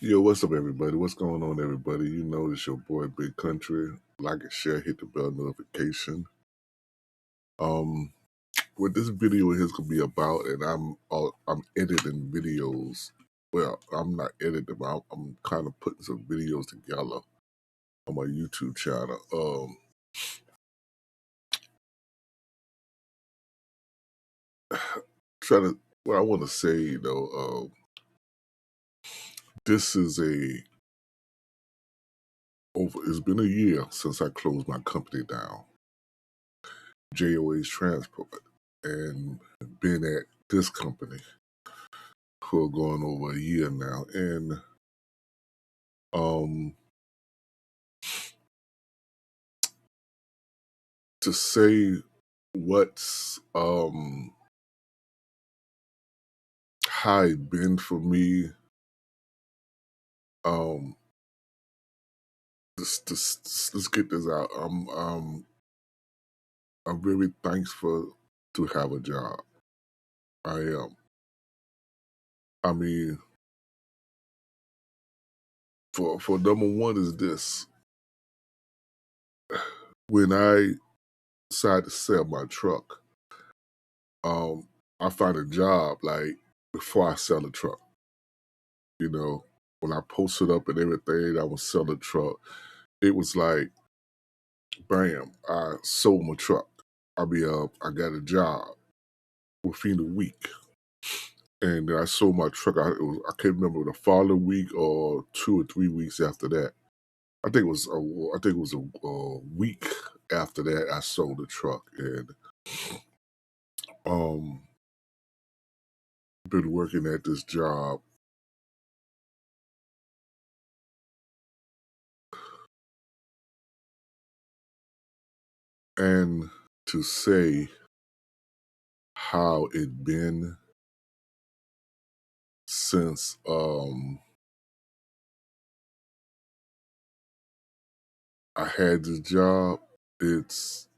Yo, what's up, everybody? What's going on, everybody? You know, it's your boy, Big Country. Like and share, hit the bell notification. Um, what this video is gonna be about, and I'm editing videos. Well, I'm not editing, but I'm kind of putting some videos together on my YouTube channel. Trying to what I want to say, this is a over. It's been a year since I closed my company down. JOA's Transport, and been at this company for going over a year now. And um, to say what's how it been for me, um, let's get this out. I'm very thankful to have a job. I am. I mean, for number one is this: when I decided to sell my truck, um, I find a job like before I sell the truck. You know, when I posted up and everything, I was selling the truck. It was like, bam! I sold my truck. I got a job within a week, and then I sold my truck. I can't remember the following week or 2 or 3 weeks after that. I think it was a week after that I sold the truck, and um, been working at this job. And to say how it been since I had this job, it's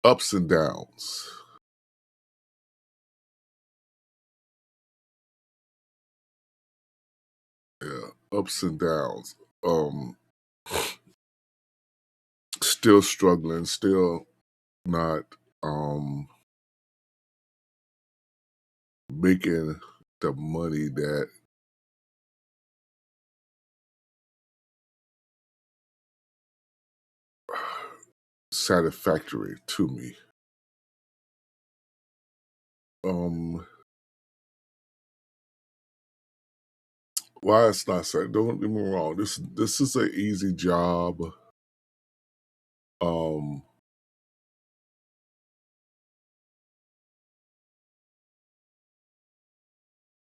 ups and downs. Yeah, ups and downs. Um, Still struggling, still not um making the money that satisfactory to me. Um, why it's not sad? Don't get me wrong. This is an easy job. Um,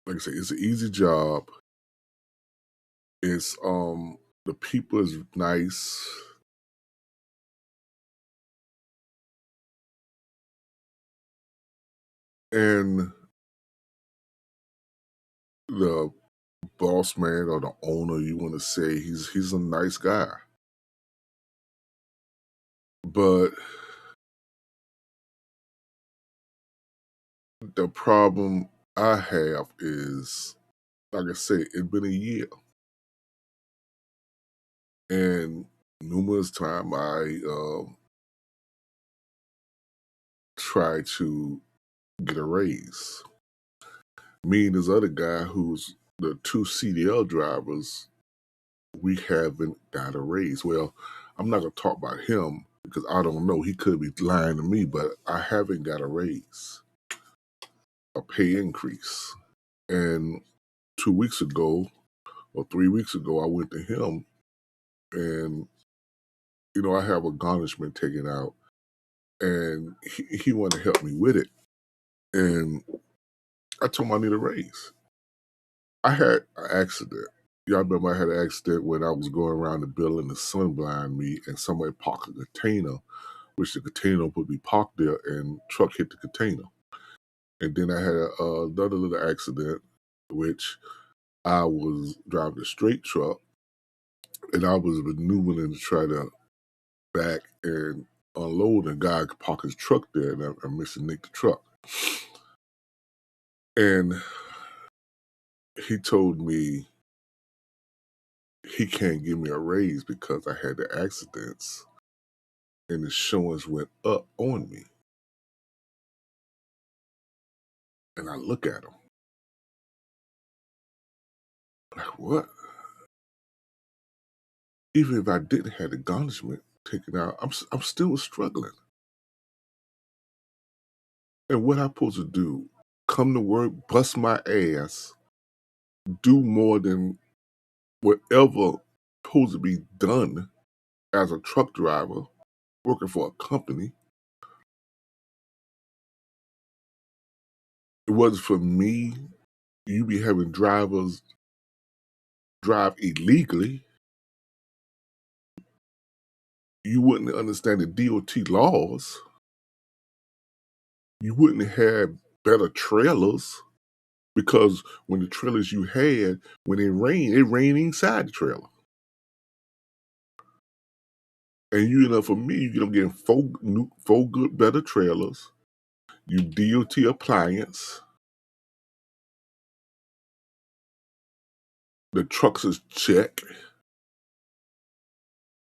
like I say, it's an easy job. It's the people is nice, and the boss man or the owner, you want to say, he's a nice guy. But the problem I have is, like I say, it's been a year, and numerous time I try to get a raise. Me and this other guy who's the two CDL drivers, we haven't got a raise. Well, I'm not gonna talk about him because I don't know. He could be lying to me, but I haven't got a raise, a pay increase. And 2 weeks ago or 3 weeks ago, I went to him, and I have a garnishment taken out, and he wanted to help me with it. And I told him I need a raise. I had an accident. Y'all remember I had an accident when I was going around the building, the sun blinded me, and somebody parked a container, which the container would be parked there, and truck hit the container. And then I had another little accident, which I was driving a straight truck, and I was maneuvering to try to back and unload, and guy parked his truck there, and I missed and nicked the truck. And he told me he can't give me a raise because I had the accidents and insurance went up on me. And I look at him like, what? Even if I didn't have the garnishment taken out, I'm still struggling. And what I'm supposed to do? Come to work, bust my ass, do more than whatever supposed to be done as a truck driver working for a company. It wasn't for me. You be having drivers drive illegally. You wouldn't understand the DOT laws. You wouldn't have better trailers because when the trailers you had, when it rained inside the trailer. And you know, for me, you getting four good better trailers. You DOT appliance. The trucks is check.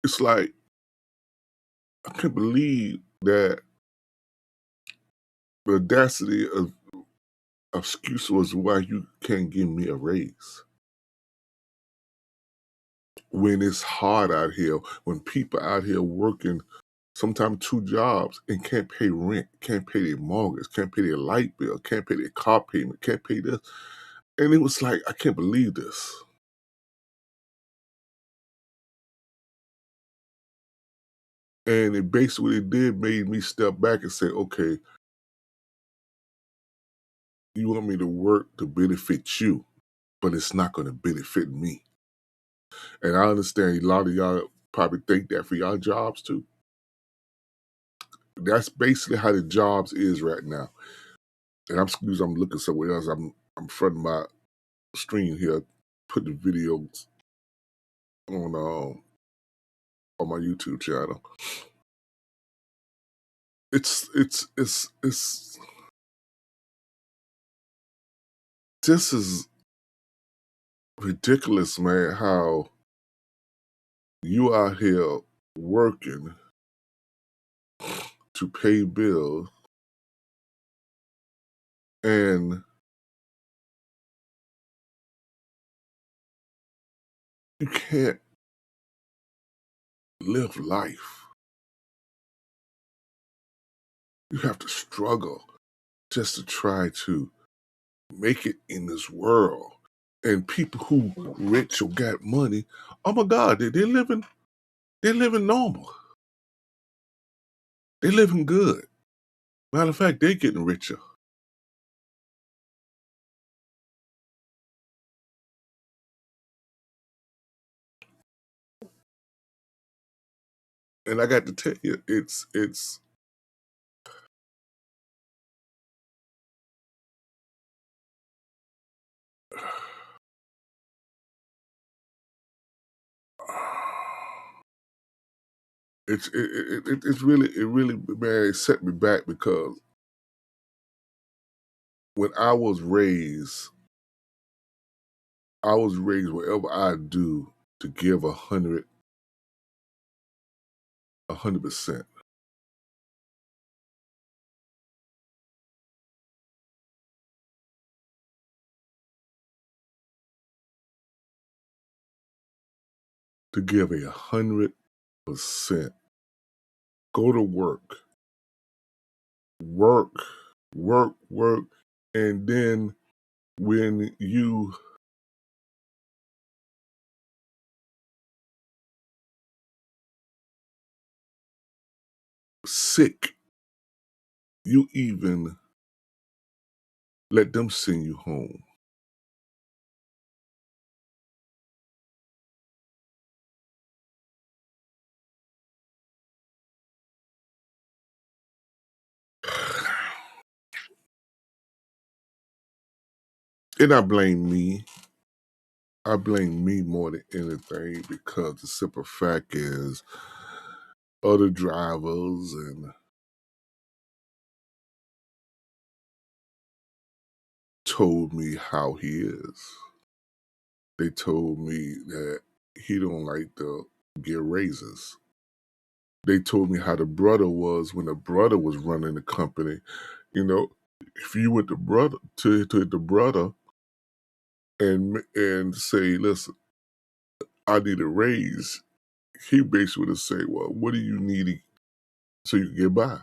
It's like I can't believe that the audacity of excuse was why you can't give me a raise. When it's hard out here, when people out here working sometimes 2 jobs and can't pay rent, can't pay their mortgage, can't pay their light bill, can't pay their car payment, can't pay this. And it was like, I can't believe this. And it basically did made me step back and say, okay, you want me to work to benefit you, but it's not going to benefit me. And I understand a lot of y'all probably think that for y'all jobs too. That's basically how the jobs is right now. And I'm looking somewhere else. I'm in front of my screen here, put the videos on my YouTube channel. It's this is ridiculous, man, how you out here working to pay bills and you can't live life. You have to struggle just to try to make it in this world. And people who rich or got money, oh my God, they're living normal. They're living good. Matter of fact, they're getting richer. And I got to tell you, it's it's really man, it set me back because when I was raised whatever I do to give 100%. To give 100%. Go to work, work, work, and then when you sick, you even let them send you home. And I blame me. I blame me more than anything because the simple fact is other drivers and told me how he is. They told me that he don't like to get raises. They told me how the brother was when the brother was running the company. You know, if you went to the brother and say, listen, I need a raise, he basically would say, well, what do you need so you can get by?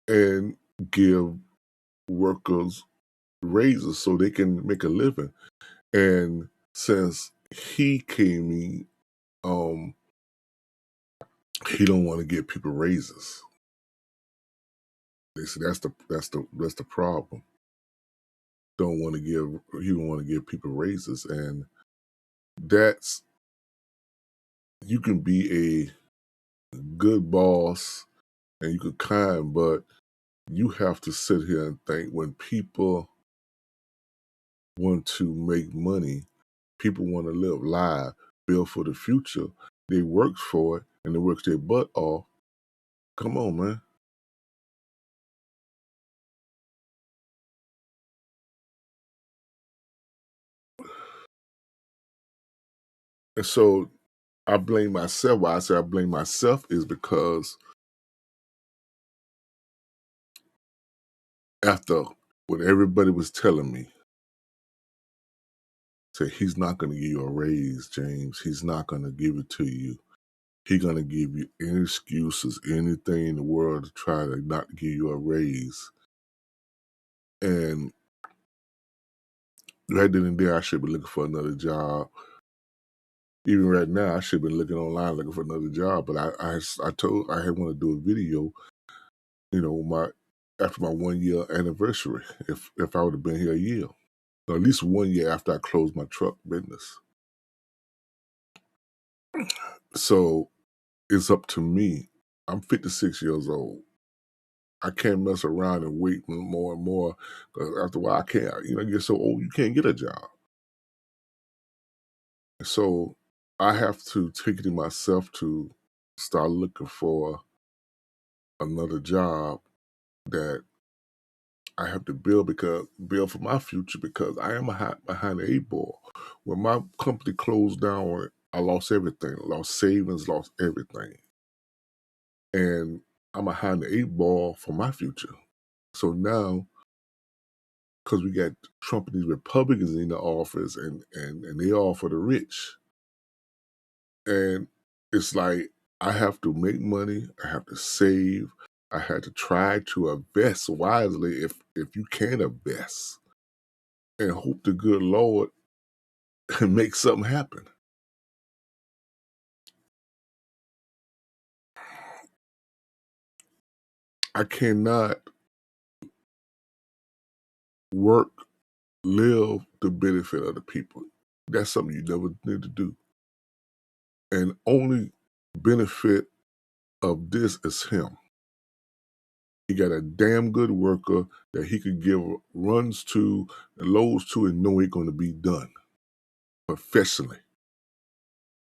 And give workers raises so they can make a living. And since he came in, he don't want to give people raises. They said that's the problem. He don't want to give people raises, and that's you can be a good boss and you could kind, but you have to sit here and think when people want to make money, people want to live live, build for the future. They work for it and they work their butt off. Come on, man. And so I blame myself. Why I say I blame myself is because after what everybody was telling me, say he's not going to give you a raise, James. He's not going to give it to you. He's going to give you any excuses, anything in the world to try to not give you a raise. And right then and there, I should be looking for another job. Even right now, I should be looking online looking for another job. But I had want to do a video, after my 1 year anniversary. If I would have been here a year, or at least 1 year after I closed my truck business. So it's up to me. I'm 56 years old. I can't mess around and wait more and more because after a while I can't. You get so old you can't get a job. So I have to take it in myself to start looking for another job that I have to build for my future because I am behind the eight ball. When my company closed down, I lost everything. Lost savings, lost everything, and I'm behind the eight ball for my future. So now, because we got Trump and these Republicans in the office, and they all for the rich, and it's like I have to make money. I have to save. I had to try to invest wisely if you can invest and hope the good Lord can make something happen. I cannot work, live to benefit other people. That's something you never need to do. And only benefit of this is him. He got a damn good worker that he could give runs to and loads to and know it's going to be done professionally.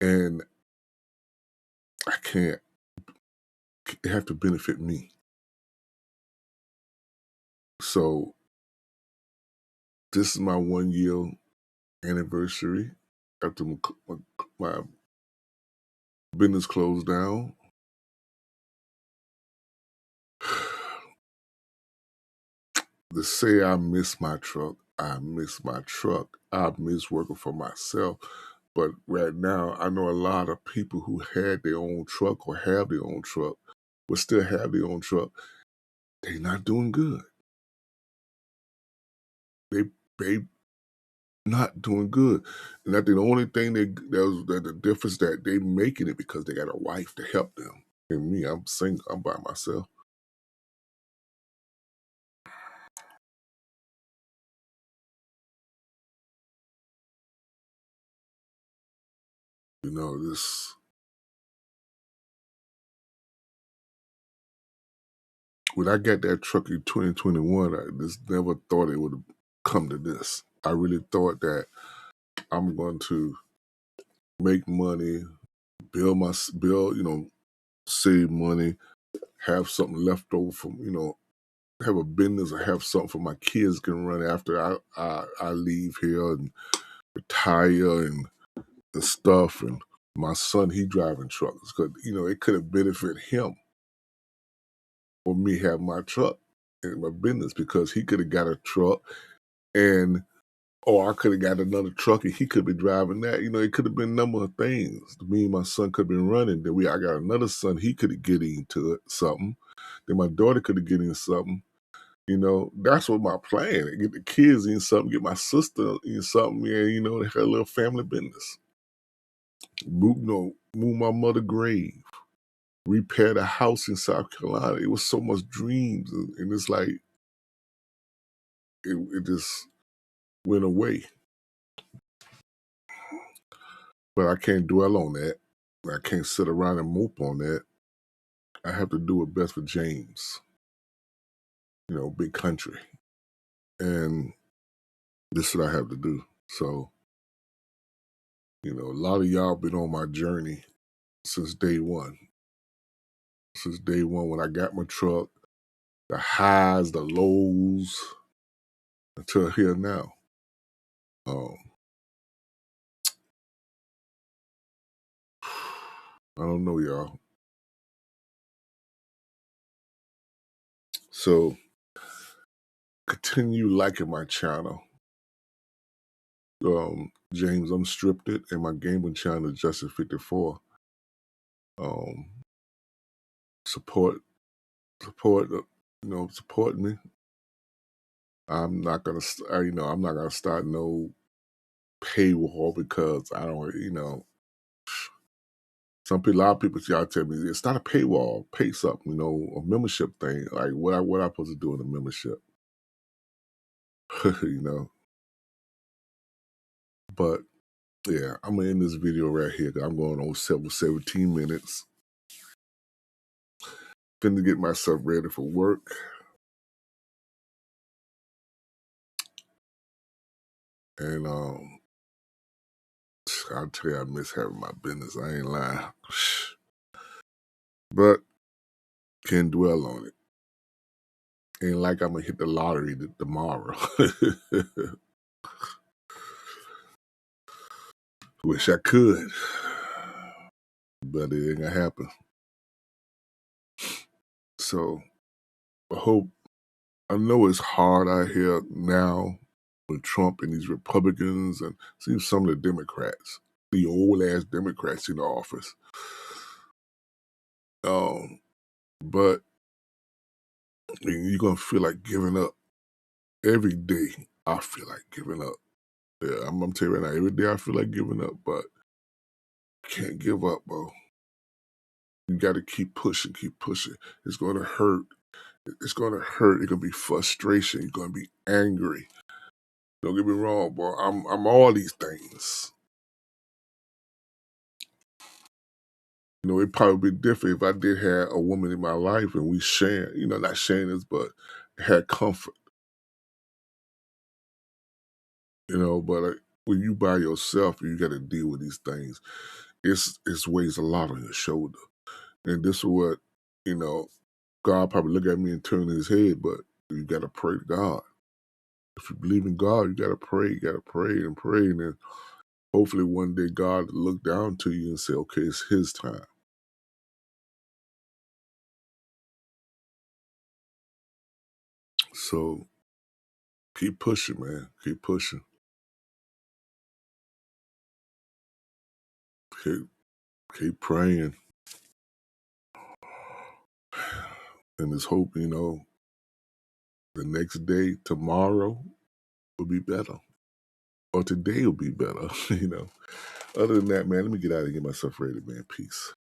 And I can't, it have to benefit me. So this is my 1 year anniversary after my business closed down. To say I miss my truck, I miss my truck. I miss working for myself. But right now, I know a lot of people who had their own truck or have their own truck, but still have their own truck. They're not doing good. They not doing good. And I think the only thing that the difference that they making it because they got a wife to help them. And me, I'm single. I'm by myself. This when I got that truck in 2021, I just never thought it would have come to this. I really thought that I'm going to make money, build, save money, have something left over from, have a business or have something for my kids can run after I leave here and retire and stuff. And my son, he driving trucks because it could have benefited him or me have my truck in my business because he could have got a truck and or I could have got another truck and he could be driving that. It could have been a number of things. Me and my son could have been running. Then I got another son, he could have get into it, something. Then my daughter could have get in something. That's what my plan. Get the kids in something, get my sister in something, and they had a little family business. Move my mother's grave. Repair the house in South Carolina. It was so much dreams, and it's like it just went away. But I can't dwell on that. I can't sit around and mope on that. I have to do what's best for James. Big country. And this is what I have to do. So, a lot of y'all been on my journey since day one. Since day one when I got my truck, the highs, the lows, until here now. I don't know, y'all. So, continue liking my channel. James Unscripted, and my gaming channel, Justin54. Support me. I'm not gonna, I'm not gonna start no paywall because I don't, a lot of people y'all tell me it's not a paywall, pay something, a membership thing. Like what I supposed to do in a membership, But yeah, I'm gonna end this video right here. I'm going on 17 minutes. Finna get myself ready for work. And I'll tell you, I miss having my business. I ain't lying. But can't dwell on it. Ain't like I'm gonna hit the lottery tomorrow. Wish I could, but it ain't gonna happen. So I know it's hard out here now with Trump and these Republicans and see some of the Democrats, the old ass Democrats in the office. But you're gonna feel like giving up. Every day I feel like giving up. Yeah, I'm gonna tell you right now, every day I feel like giving up, but can't give up, bro. You gotta keep pushing, keep pushing. It's gonna hurt. It's gonna hurt. It's gonna be frustration. You're gonna be angry. Don't get me wrong, bro. I'm all these things. It'd probably be different if I did have a woman in my life and we share, not sharing this, but had comfort. But when you by yourself, you got to deal with these things. It's weighs a lot on your shoulder. And this is what, God probably look at me and turn his head, but you got to pray to God. If you believe in God, you got to pray. You got to pray and pray. And then hopefully one day God will look down to you and say, okay, it's his time. So keep pushing, man. Keep pushing. Keep praying. And just hope, the next day, tomorrow, will be better. Or today will be better, Other than that, man, let me get out and get myself ready, man. Peace.